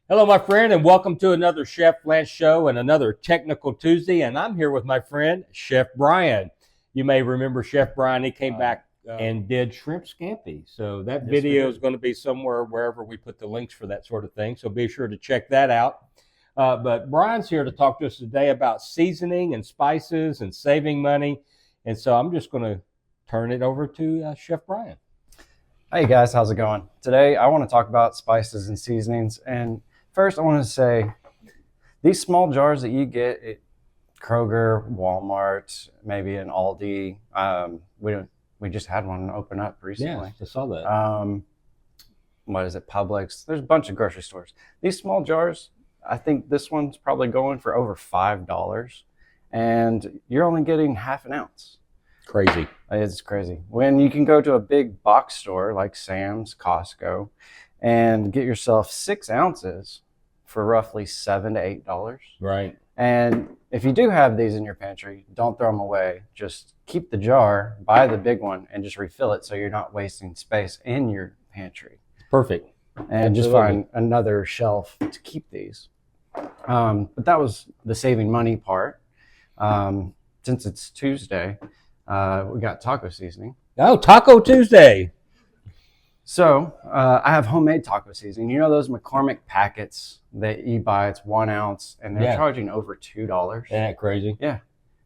Hello, my friend, and welcome to another Chef Lance show and another Technical Tuesday. And I'm here with my friend, Chef Brian. You may remember Chef Brian. He came back and did shrimp scampi. So that video is going to be somewhere wherever we put the links for that sort of thing. So be sure to check that out. But Brian's here to talk to us today about seasoning and spices and saving money. And so I'm just going to turn it over to Chef Brian. Hey guys, how's it going? Today I want to talk about spices and seasonings. And first I want to say these small jars that you get at Kroger, Walmart, maybe an Aldi. We just had one open up recently. Yeah, I saw that. What is it? Publix. There's a bunch of grocery stores. These small jars, I think this one's probably going for over $5, and you're only getting half an ounce. Crazy. It's crazy. When you can go to a big box store like Sam's, Costco, and get yourself 6 ounces for roughly $7 to $8. Right. And if you do have these in your pantry, don't throw them away. Just keep the jar, buy the big one, and just refill it so you're not wasting space in your pantry. Perfect. And just find another shelf to keep these. But that was the saving money part. Since it's Tuesday, we got taco seasoning. Oh, Taco Tuesday. So I have homemade taco seasoning. You know those McCormick packets that you buy? It's 1 ounce, and they're charging over $2. Isn't that crazy? Yeah.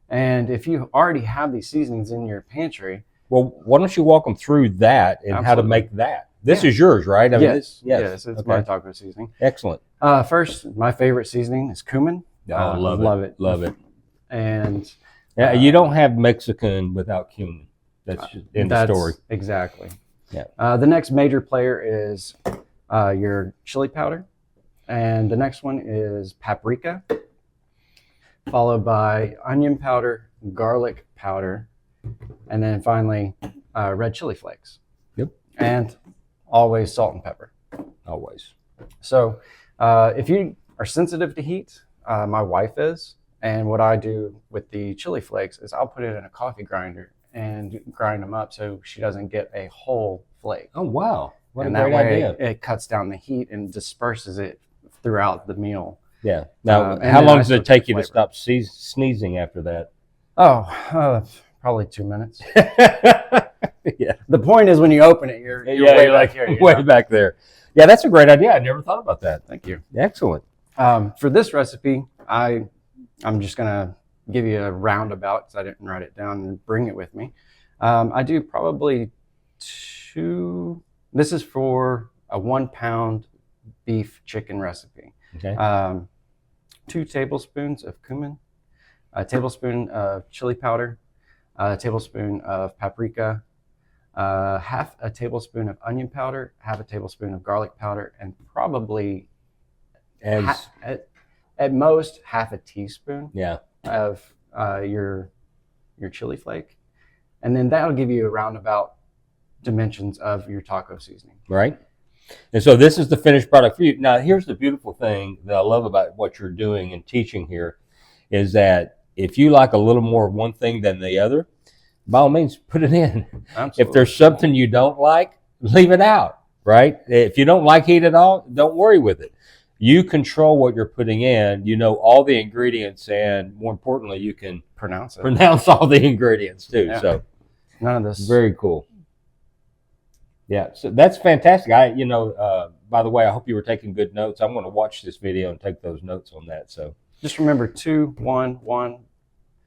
And if you already have these seasonings in your pantry, well, why don't you walk them through that and how to make that? This is yours, right? I mean, yes, it's my taco seasoning. Excellent. First, my favorite seasoning is cumin. I love it. Love it. And yeah, you don't have Mexican without cumin. That's just in the story. Exactly. Yeah. The next major player is your chili powder, and the next one is paprika, followed by onion powder, garlic powder, and then finally red chili flakes. Yep. And always salt and pepper. Always. So if you are sensitive to heat, my wife is, and what I do with the chili flakes is I'll put it in a coffee grinder and grind them up so she doesn't get a whole flake. Oh, wow. What and a great idea. It cuts down the heat and disperses it throughout the meal. Yeah. Now, how long does it take you to stop sneezing after that? Oh, probably 2 minutes. Yeah. The point is when you open it, you're way back here. Way back there. Yeah, that's a great idea. I never thought about that. Thank you. Excellent. For this recipe, I'm just going to give you a roundabout because I didn't write it down and bring it with me. I do probably this is for a 1 pound beef chicken recipe. Okay. 2 tablespoons of cumin, a tablespoon of chili powder, a tablespoon of paprika, half a tablespoon of onion powder, half a tablespoon of garlic powder, and probably at most half a teaspoon of your chili flake. And then that'll give you a roundabout dimensions of your taco seasoning. Right. And so this is the finished product for you. Now, here's the beautiful thing that I love about what you're doing and teaching here is that if you like a little more of one thing than the other, by all means, put it in. Absolutely. If there's something you don't like, leave it out, right? If you don't like heat at all, don't worry with it. You control what you're putting in. You know all the ingredients, and more importantly, you can pronounce all the ingredients too. Yeah. So none of this. Very cool. Yeah, so that's fantastic. By the way, I hope you were taking good notes. I'm going to watch this video and take those notes on that. So just remember 2, 1, 1,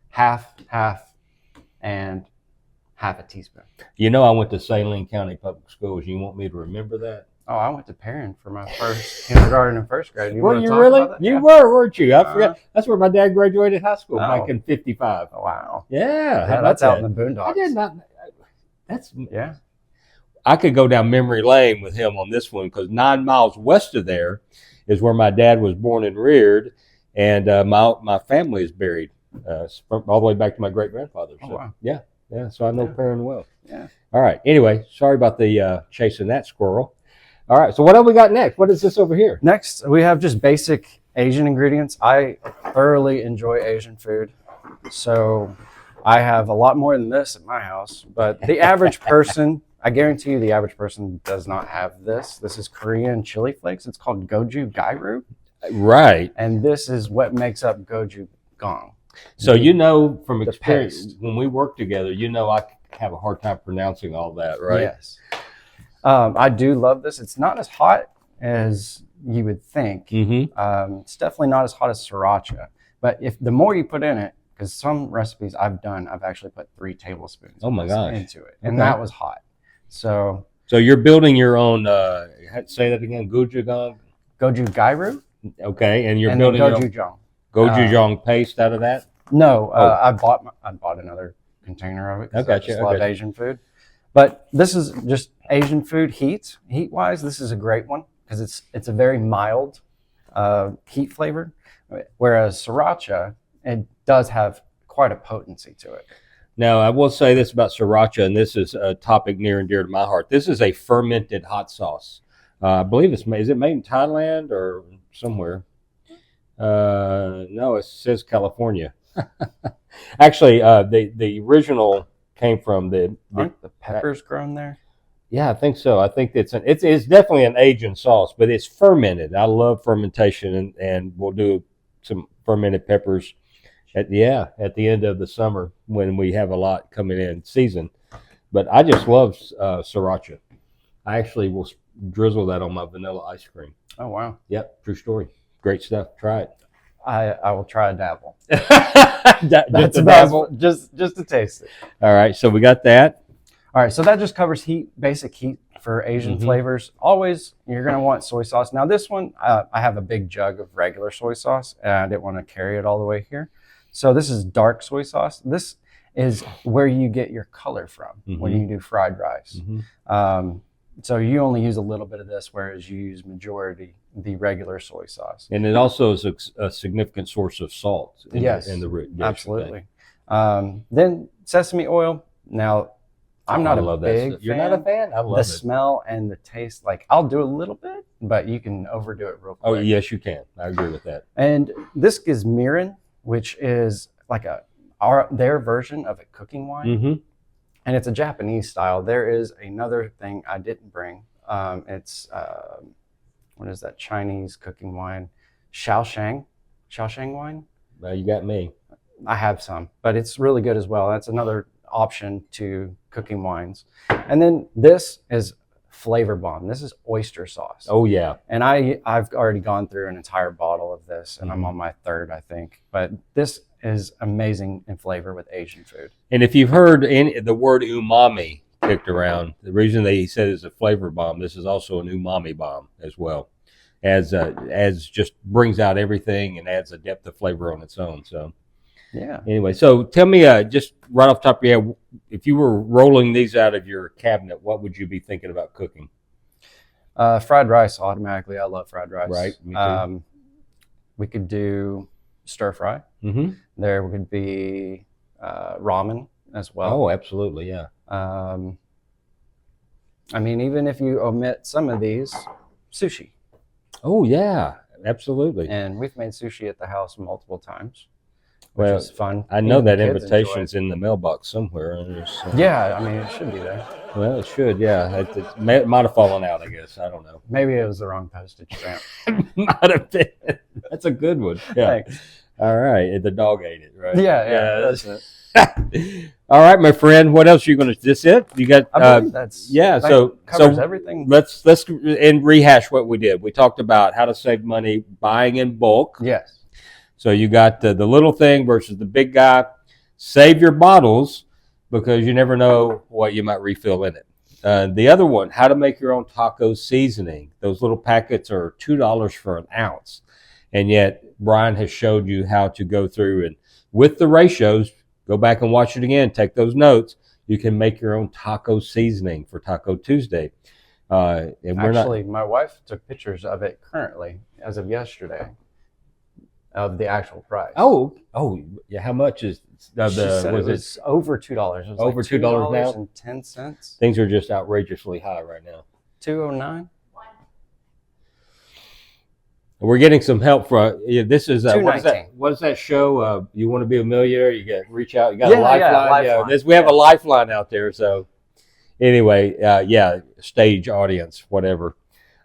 half, and half a teaspoon. You know, I went to Saline County Public Schools. You want me to remember that? Oh, I went to Perrin for my first kindergarten and first grade. Were you really? You were, weren't you? I forgot. That's where my dad graduated high school back in '55. Oh, wow. Yeah, that's out in the boondocks. I did not. I could go down memory lane with him on this one because 9 miles west of there is where my dad was born and reared, and my family is buried all the way back to my great grandfather. So, wow. Yeah. So I know Perrin well. Yeah. All right. Anyway, sorry about the chasing that squirrel. All right, so what have we got next? What is this over here? Next, we have just basic Asian ingredients. I thoroughly enjoy Asian food, so I have a lot more than this at my house. But the average person I guarantee you the average person does not have this. This is Korean chili flakes. It's called goju gairu. Right. And this is what makes up goju gong. So you know from experience, paste. when we work together, you know I have a hard time pronouncing all that, right? Yes. I do love this. It's not as hot as you would think. It's definitely not as hot as sriracha. But if the more you put in it, because some recipes I've done, I've actually put 3 tablespoons into it. And that was hot. So you're building your own, say that again, goju gairu. Okay, and you're and building your own gochujang. gochujang paste out of that? No, I bought another container of it. I got you. I love Asian food. But this is just Asian food heat-wise. This is a great one because it's a very mild heat flavor, whereas sriracha, it does have quite a potency to it. Now, I will say this about sriracha, and this is a topic near and dear to my heart. This is a fermented hot sauce. I believe is it made in Thailand or somewhere? No, it says California. Actually, the original came from Aren't the peppers grown there? Yeah, I think so. I think it's definitely an Asian sauce, but it's fermented. I love fermentation, and we'll do some fermented peppers at the end of the summer when we have a lot coming in season. But I just love sriracha. I actually will drizzle that on my vanilla ice cream. Oh wow! Yep, true story. Great stuff. Try it. I will try a dabble. Just a dabble, just to taste it. All right, so we got that. All right, so that just covers basic heat for Asian flavors. Always, you're going to want soy sauce. Now this one, I have a big jug of regular soy sauce, and I didn't want to carry it all the way here. So this is dark soy sauce. This is where you get your color from when you do fried rice. So you only use a little bit of this, whereas you use majority the regular soy sauce. And it also is a significant source of salt in the root. Yes, absolutely. Then sesame oil. Now, I'm not a big fan. You're not a fan? I love the smell and the taste. Like, I'll do a little bit, but you can overdo it real quick. Oh, yes, you can. I agree with that. And this is mirin, which is like their version of a cooking wine. And it's a Japanese style. There is another thing I didn't bring. It's what is that Chinese cooking wine? Shaoshang wine. You got me. I have some, but it's really good as well. That's another option to cooking wines. And then this is Flavor Bomb. This is oyster sauce. Oh yeah. And I've already gone through an entire bottle of this, and I'm on my 3rd, I think. But this is amazing in flavor with Asian food. And if you've heard the word umami kicked around, the reason they said it's a flavor bomb, this is also an umami bomb as well, as just brings out everything and adds a depth of flavor on its own. So yeah. Anyway, so tell me, just right off the top of your head, if you were rolling these out of your cabinet, what would you be thinking about cooking? Fried rice automatically. I love fried rice. Right. Me too. We could do stir fry. There could be ramen as well. Oh, absolutely, yeah. I mean, even if you omit some of these, sushi. Oh yeah, absolutely. And we've made sushi at the house multiple times, which is fun. I know that invitation's in the mailbox somewhere. Yeah, I mean, it should be there. Well, it should, yeah. It might have fallen out, I guess. I don't know. Maybe it was the wrong postage stamp. Might have been. That's a good one. Yeah. Thanks. All right. The dog ate it, right? Yeah. That's it. All right, my friend. What else are you going to? Is this it? You got? I believe that's that covers everything. Let's and rehash what we did. We talked about how to save money buying in bulk. Yes. So you got the little thing versus the big guy. Save your bottles because you never know what you might refill in it. The other one, how to make your own taco seasoning. Those little packets are $2 for an ounce. And yet Brian has showed you how to go through and with the ratios, go back and watch it again, take those notes. You can make your own taco seasoning for Taco Tuesday. Actually, my wife took pictures of it currently as of yesterday of the actual price. Oh, yeah. How much is it was over $2. It was over like $2 now? $2.10. Things are just outrageously high right now. $2.09. We're getting some help from this is what is that show? You Want to Be a Millionaire? You got reach out. You got a lifeline. Lifeline. We have a lifeline out there. So Anyway, yeah, stage audience, whatever.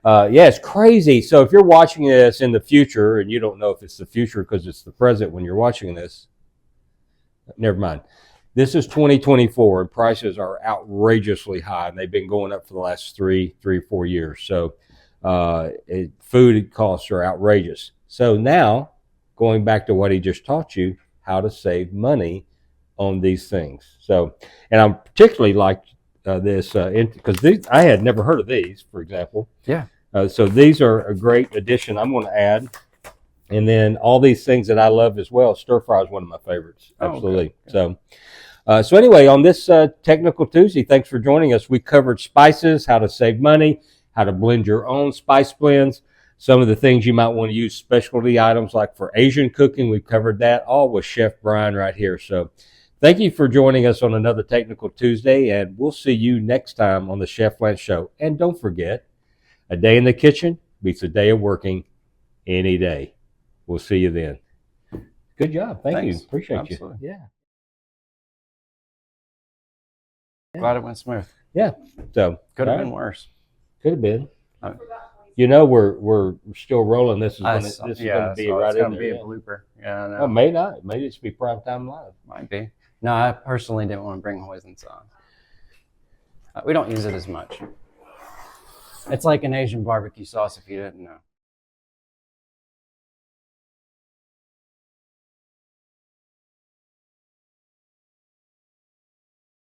Yeah, it's crazy. So if you're watching this in the future and you don't know if it's the future because it's the present when you're watching this, never mind. This is 2024 and prices are outrageously high and they've been going up for the last 4 years. So food costs are outrageous. So now, going back to what he just taught you, how to save money on these things. So, and I'm particularly like this because I had never heard of these, for example. Yeah. So these are a great addition. I'm going to add, and then all these things that I love as well. Stir fry is one of my favorites. Absolutely. Oh, okay. So anyway, on this Technical Tuesday, thanks for joining us. We covered spices, how to save money, how to blend your own spice blends, some of the things you might want to use specialty items like for Asian cooking. We covered that all with Chef Brian right here. So thank you for joining us on another Technical Tuesday, and we'll see you next time on the Chef Lance Show. And don't forget, a day in the kitchen beats a day of working any day. We'll see you then. Good job. Thank you. Appreciate Absolutely. you. Yeah. Glad it went smooth. Yeah. So Could have been worse. Could have been. You know, we're still rolling. This is going to be right in there. It's going to be a blooper. Yeah, I know. Well, may not. May just be prime time live. Might be. No, I personally didn't want to bring hoisin sauce. We don't use it as much. It's like an Asian barbecue sauce if you didn't know.